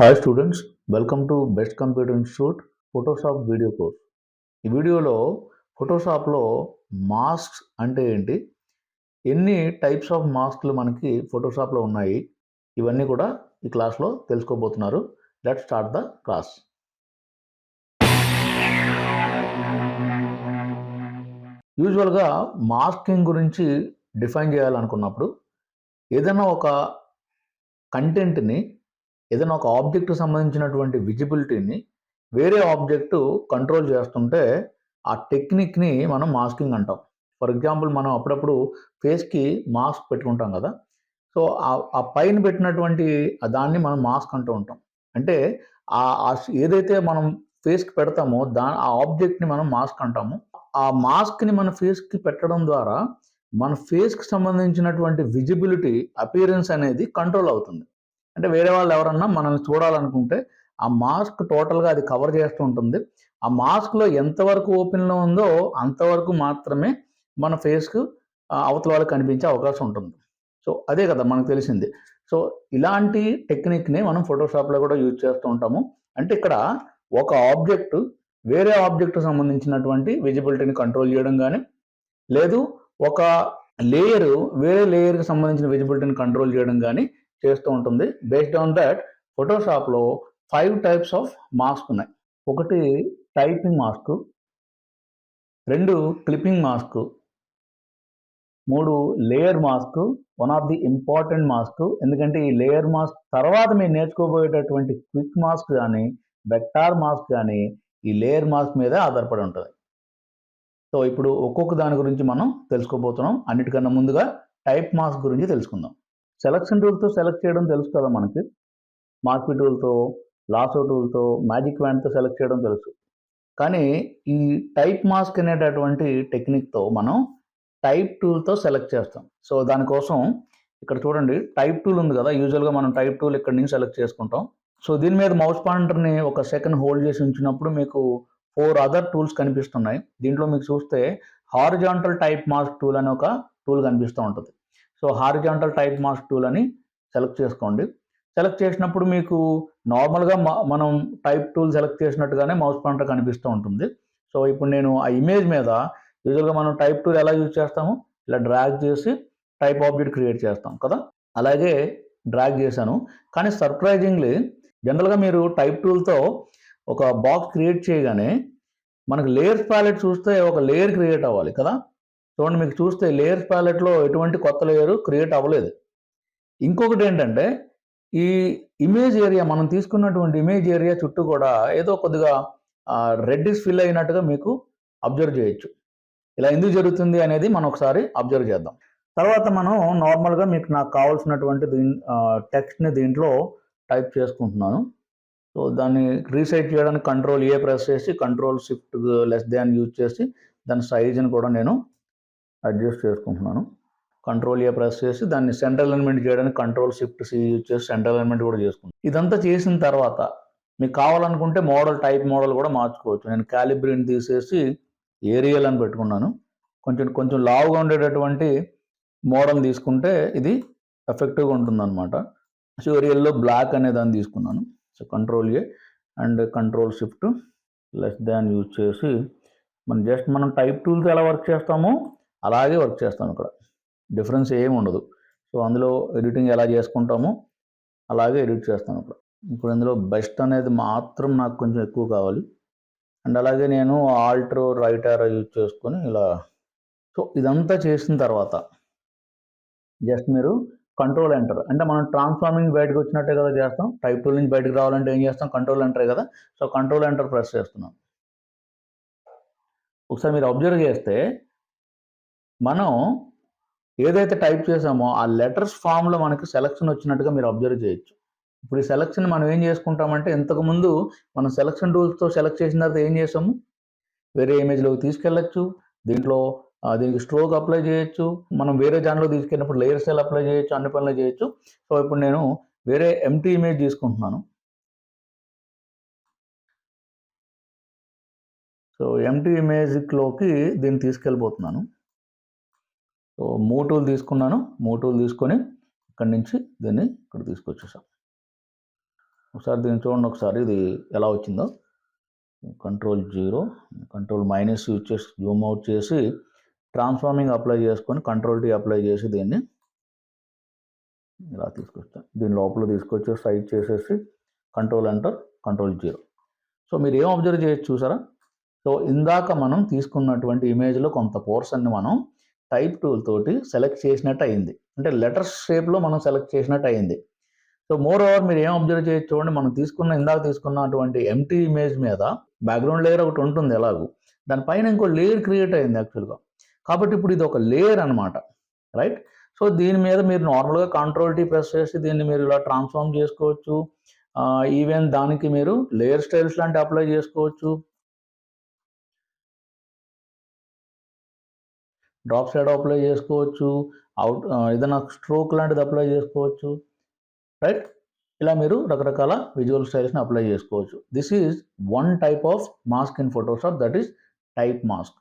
Hi students, welcome to best computer institute Photoshop video course. ఈ వీడియోలో ఫోటోషాప్లో masks అంటే ఏంటి, ఎన్ని టైప్స్ ఆఫ్ మాస్క్లు మనకి ఫోటోషాప్లో ఉన్నాయి, ఇవన్నీ కూడా ఈ క్లాస్లో తెలుసుకోబోతున్నారు. Let's start the class. యూజువల్గా మాస్కింగ్ గురించి డిఫైన్ చేయాలనుకున్నప్పుడు ఏదైనా ఒక కంటెంట్ని, ఏదైనా ఒక ఆబ్జెక్ట్ సంబంధించినటువంటి విజిబిలిటీని వేరే ఆబ్జెక్టు కంట్రోల్ చేస్తుంటే ఆ టెక్నిక్ని మనం మాస్కింగ్ అంటాం. ఫర్ ఎగ్జాంపుల్, మనం అప్పుడప్పుడు ఫేస్కి మాస్క్ పెట్టుకుంటాం కదా. సో ఆ పైన పెట్టినటువంటి దాన్ని మనం మాస్క్ అంటూ ఉంటాం. అంటే ఏదైతే మనం ఫేస్కి పెడతామో ఆ ఆబ్జెక్ట్ని మనం మాస్క్ అంటాము. ఆ మాస్క్ని మన ఫేస్కి పెట్టడం ద్వారా మన ఫేస్కి సంబంధించినటువంటి విజిబిలిటీ, అపియరెన్స్ అనేది కంట్రోల్ అవుతుంది. అంటే వేరే వాళ్ళు ఎవరన్నా మనల్ని చూడాలనుకుంటే ఆ మాస్క్ టోటల్గా అది కవర్ చేస్తూ ఉంటుంది. ఆ మాస్క్లో ఎంతవరకు ఓపెన్లో ఉందో అంతవరకు మాత్రమే మన ఫేస్కు అవతల వాళ్ళకి కనిపించే అవకాశం ఉంటుంది. సో అదే కదా మనకు తెలిసింది. సో ఇలాంటి టెక్నిక్ని మనం ఫోటోషాప్లో కూడా యూజ్ చేస్తూ ఉంటాము. అంటే ఇక్కడ ఒక ఆబ్జెక్ట్ వేరే ఆబ్జెక్ట్ సంబంధించినటువంటి విజిబిలిటీని కంట్రోల్ చేయడం కానీ, లేదు ఒక లేయర్ వేరే లేయర్కి సంబంధించిన విజిబిలిటీని కంట్రోల్ చేయడం కానీ చేస్తూ ఉంటుంది. బేస్డ్ ఆన్ దట్ ఫోటోషాప్లో 5 టైప్స్ ఆఫ్ మాస్క్ ఉన్నాయి. ఒకటి typing mask, 2 clipping mask, 3 layer mask, one of the important mask. ఎందుకంటే ఈ లేయర్ మాస్క్ తర్వాత మీరు నేర్చుకోబోయేటటువంటి క్విక్ మాస్క్ కానీ, వెక్టార్ మాస్క్ కానీ ఈ లేయర్ మాస్క్ మీద ఆధారపడి ఉంటుంది. సో ఇప్పుడు ఒక్కొక్క దాని గురించి మనం తెలుసుకోబోతున్నాం. అన్నిటికన్నా ముందుగా టైప్ మాస్క్ గురించి తెలుసుకుందాం. సెలక్షన్ టూల్తో సెలెక్ట్ చేయడం తెలుసు కదా మనకి. మార్క్వీ టూల్తో, లాసో టూల్తో, మ్యాజిక్ వ్యాండ్తో సెలెక్ట్ చేయడం తెలుసు. కానీ ఈ టైప్ మాస్క్ అనేటటువంటి టెక్నిక్తో మనం టైప్ టూల్తో సెలెక్ట్ చేస్తాం. సో దానికోసం ఇక్కడ చూడండి, టైప్ టూల్ ఉంది కదా. యూజువల్గా మనం టైప్ టూల్ ఇక్కడ నుంచి సెలెక్ట్ చేసుకుంటాం. సో దీని మీద మౌస్ పాయింటర్ని ఒక సెకండ్ హోల్డ్ చేసి ఉంచినప్పుడు మీకు 4 అదర్ టూల్స్ కనిపిస్తున్నాయి. దీంట్లో మీకు చూస్తే హారిజాంటల్ టైప్ మాస్క్ టూల్ అని ఒక టూల్ కనిపిస్తూ ఉంటుంది. So horizontal type mask tool అని సెలెక్ట్ చేసుకోండి. సెలెక్ట్ చేసినప్పుడు మీకు నార్మల్గా మనం టైప్ టూల్ సెలెక్ట్ చేసినట్టుగానే మౌస్ పాయింటర్ కనిపిస్తూ ఉంటుంది. సో ఇప్పుడు నేను ఆ ఇమేజ్ మీద, యూజువల్గా మనం టైప్ టూల్ ఎలా యూజ్ చేస్తాము, ఇలా డ్రాగ్ చేసి టైప్ ఆబ్జెక్ట్ క్రియేట్ చేస్తాం కదా. అలాగే డ్రాగ్ చేశాను. కానీ సర్ప్రైజింగ్లీ జనరల్గా మీరు టైప్ టూల్తో ఒక బాక్స్ క్రియేట్ చేయగానే మనకు లేయర్స్ ప్యాలెట్ చూస్తే ఒక లేయర్ క్రియేట్ అవ్వాలి కదా. చూడండి, మీకు చూస్తే లేయర్స్ ప్యాలెట్లో ఎటువంటి కొత్త లేయర్ క్రియేట్ అవ్వలేదు. ఇంకొకటి ఏంటంటే, ఈ ఇమేజ్ ఏరియా, మనం తీసుకున్నటువంటి ఇమేజ్ ఏరియా చుట్టూ కూడా ఏదో కొద్దిగా రెడ్డిష్ ఫిల్ అయినట్టుగా మీకు అబ్జర్వ్ చేయొచ్చు. ఇలా ఎందుకు జరుగుతుంది అనేది మనం ఒకసారి అబ్జర్వ్ చేద్దాం. తర్వాత మనం నార్మల్గా నాకు కావాల్సినటువంటి టెక్స్ట్ని దీంట్లో టైప్ చేసుకుంటున్నాను. సో దాన్ని రీసైజ్ చేయడానికి Ctrl+A ప్రెస్ చేసి Ctrl+Shift+N యూజ్ చేసి దాని సైజుని కూడా నేను అడ్జస్ట్ చేసుకుంటున్నాను. Ctrl+A ప్రెస్ చేసి దాన్ని సెంటర్ అలైన్మెంట్ చేయడానికి Ctrl+Shift+C యూజ్ చేసి సెంటర్ అలైన్మెంట్ కూడా చేసుకుంటాను. ఇదంతా చేసిన తర్వాత మీకు కావాలనుకుంటే టైప్ మోడల్ కూడా మార్చుకోవచ్చు. నేను క్యాలిబ్రీని తీసేసి ఏరియల్ అని పెట్టుకున్నాను. కొంచెం లావుగా ఉండేటటువంటి మోడల్ తీసుకుంటే ఇది ఎఫెక్టివ్గా ఉంటుందన్నమాట. సో ఏరియల్లో బ్లాక్ అనే దాన్ని తీసుకున్నాను. So Ctrl+A and Ctrl+Shift+N use చేసి మనం టైప్ టూల్తో ఎలా వర్క్ చేస్తామో అలాగే వర్క్ చేస్తాం. ఇక్కడ డిఫరెన్స్ ఏమి ఉండదు. సో అందులో ఎడిటింగ్ ఎలా చేసుకుంటామో అలాగే ఎడిట్ చేస్తాను. ఇప్పుడు ఇందులో బెస్ట్ అనేది మాత్రం నాకు కొంచెం ఎక్కువ కావాలి. అండ్ అలాగే నేను ఆల్ట్ రైట్ యారో యూజ్ చేసుకొని ఇలా. సో ఇదంతా చేసిన తర్వాత జస్ట్ మీరు Ctrl Enter, అంటే మనం ట్రాన్స్ఫార్మింగ్ బయటకు వచ్చినట్టే కదా చేస్తాం. టైప్ టూల్ నుంచి బయటకు రావాలంటే ఏం చేస్తాం, Ctrl Enter కదా. సో Ctrl Enter ప్రెస్ చేస్తున్నాం. ఒకసారి మీరు అబ్జర్వ్ చేస్తే మనం ఏదైతే టైప్ చేసామో ఆ లెటర్స్ ఫామ్లో మనకి సెలక్షన్ వచ్చినట్టుగా మీరు అబ్జర్వ్ చేయొచ్చు. ఇప్పుడు ఈ సెలక్షన్ మనం ఏం చేసుకుంటామంటే, ఇంతకుముందు మనం సెలక్షన్ టూల్స్తో సెలెక్ట్ చేసిన తర్వాత ఏం చేసాము, వేరే ఇమేజ్లోకి తీసుకెళ్ళచ్చు. దీనికి స్ట్రోక్ అప్లై చేయొచ్చు. మనం వేరే దానిలో తీసుకెళ్ళినప్పుడు లేయర్ స్టైల్ అప్లై చేయొచ్చు, అన్ని పనులు చేయొచ్చు. సో ఇప్పుడు నేను వేరే ఎంటీ ఇమేజ్ తీసుకుంటున్నాను. సో ఎంటీ ఇమేజ్లోకి దీన్ని తీసుకెళ్ళిపోతున్నాను. సో మూవ్ టూల్ తీసుకున్నాను. మూవ్ టూల్ తీసుకొని ఇక్కడి నుంచి దీన్ని ఇక్కడ తీసుకొచ్చేసాం. ఒకసారి దీన్ని చూడండి, ఒకసారి ఇది ఎలా వచ్చిందో. Ctrl+0, Ctrl- యూజ్ చేసి జూమ్ అవుట్ చేసి ట్రాన్స్ఫార్మింగ్ అప్లై చేసుకొని Ctrl+T అప్లై చేసి దీన్ని ఇలా తీసుకొస్తాను. దీని లోపల తీసుకొచ్చి సైడ్ చేసేసి Ctrl+Enter, Ctrl+0. సో మీరు ఏం అబ్జర్వ్ చేయొచ్చు చూసారా? సో ఇందాక మనం తీసుకున్నటువంటి ఇమేజ్లో కొంత పోర్షన్ని మనం టైప్ టూల్ తోటి సెలెక్ట్ చేసినట్టు అయింది. అంటే లెటర్స్ షేప్లో మనం సెలెక్ట్ చేసినట్టు అయింది. సో మోర్ ఓవర్ మీరు ఏం అబ్జర్వ్ చేయొచ్చు చూడండి, మనం ఇందాక తీసుకున్నటువంటి ఎంటీ ఇమేజ్ మీద బ్యాక్గ్రౌండ్ లేయర్ ఒకటి ఉంటుంది ఎలాగూ, దానిపైన ఇంకో లేయర్ క్రియేట్ అయింది యాక్చువల్గా. కాబట్టి ఇప్పుడు ఇది ఒక లేయర్ అనమాట, రైట్? సో దీని మీద మీరు నార్మల్గా Ctrl+T ప్రెస్ చేసి దీన్ని మీరు ఇలా ట్రాన్స్ఫార్మ్ చేసుకోవచ్చు. ఈవెన్ దానికి మీరు లేయర్ స్టైల్స్ లాంటి అప్లై చేసుకోవచ్చు, డ్రాప్ షాడో అప్లై చేసుకోవచ్చు, ఏదైనా స్ట్రోక్ లాంటిది అప్లై చేసుకోవచ్చు, రైట్? ఇలా మీరు రకరకాల విజువల్ స్టైల్స్ని అప్లై చేసుకోవచ్చు. This is one type of mask in Photoshop, that is type mask.